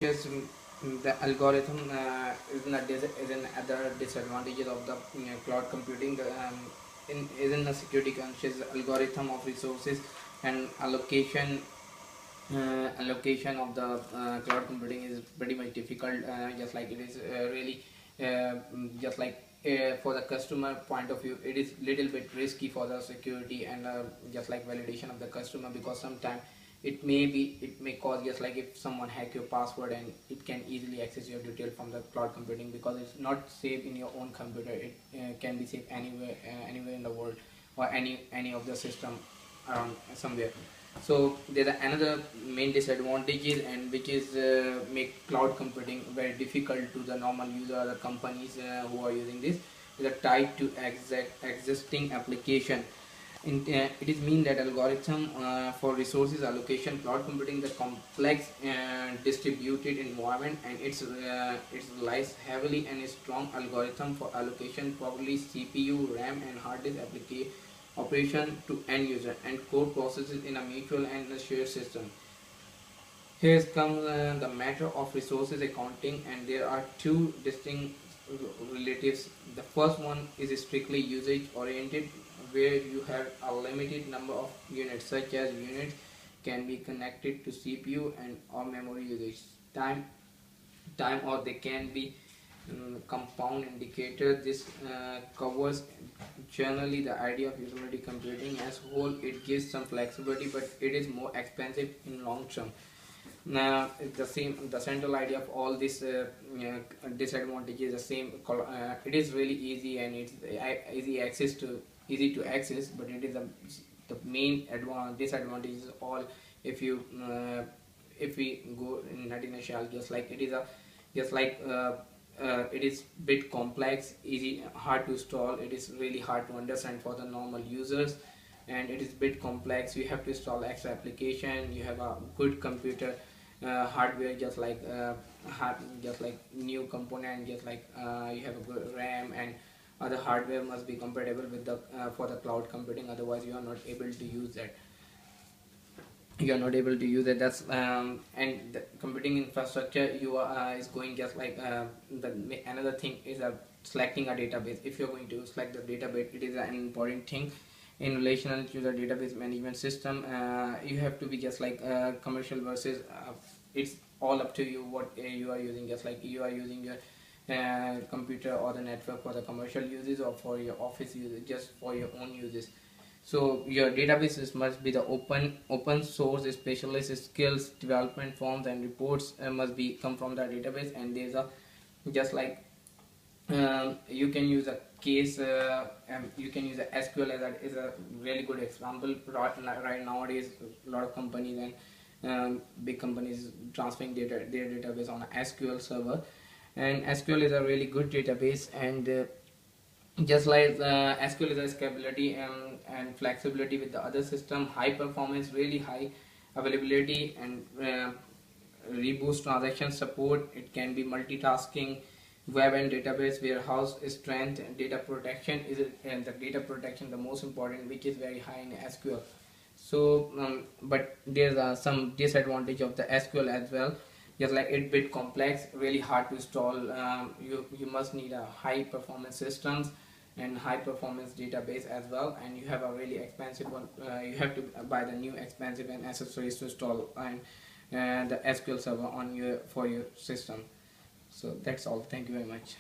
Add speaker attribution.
Speaker 1: Yes, the algorithm is an other disadvantages of the cloud computing. Is in the security conscious algorithm of resources and allocation of the cloud computing is pretty much difficult. Just like it is really just like for the customer point of view, it is little bit risky for the security and just like validation of the customer, because sometimes it may cause, just like if someone hack your password, and it can easily access your detail from the cloud computing, because it's not saved in your own computer. It can be saved anywhere in the world, or any of the system around somewhere. So there's another main disadvantages, and which is make cloud computing very difficult to the normal user or the companies who are using this. Is tied to existing application. It is mean that algorithm for resources allocation. Cloud computing is a complex distributed environment, and it relies heavily on a strong algorithm for allocation, probably CPU, RAM, and hard disk application operation to end user, and core processes in a mutual and a shared system. Here comes the matter of resources accounting, and there are two distinct relatives. The first one is strictly usage oriented, where you have a limited number of units, such as units can be connected to CPU and or memory usage time, or they can be compound indicator. This covers generally the idea of utility computing as whole. It gives some flexibility, but it is more expensive in long term. Now the central idea of all this disadvantages the same. It is really easy, and it's easy to access, but it is the main disadvantage is all. If you if we go in nutshell, just like it is a just like it is bit complex, hard to install. It is really hard to understand for the normal users, and it is bit complex. You have to install extra application. You have a good computer hardware, just like new component, just like you have a good RAM, and other hardware must be compatible with the for the cloud computing. Otherwise, you are not able to use that. That's and the computing infrastructure you are is going, just like another thing is selecting a database. If you're going to select the database, it is an important thing in relation to the database management system. You have to be just like commercial versus it's all up to you what you are using. Just like you are using your computer or the network for the commercial uses, or for your office uses, just for your own uses. So your databases must be the open source. Specialist skills development forms and reports must be come from the database. And there's a just like you can use a case you can use a SQL is a really good example. Right nowadays, a lot of companies and big companies transferring their database on a SQL server, and SQL is a really good database. And just like SQL is a scalability and flexibility with the other system, high performance, really high availability, and reboost transaction support. It can be multitasking, web and database warehouse strength, and data protection is and the data protection the most important, which is very high in SQL. So but there's some disadvantage of the SQL as well. Just like it bit complex, really hard to install. You must need a high performance systems and high performance database as well, and you have a really expensive one. You have to buy the new expensive and accessories to install and the SQL server on your for your system. So that's all. Thank you very much.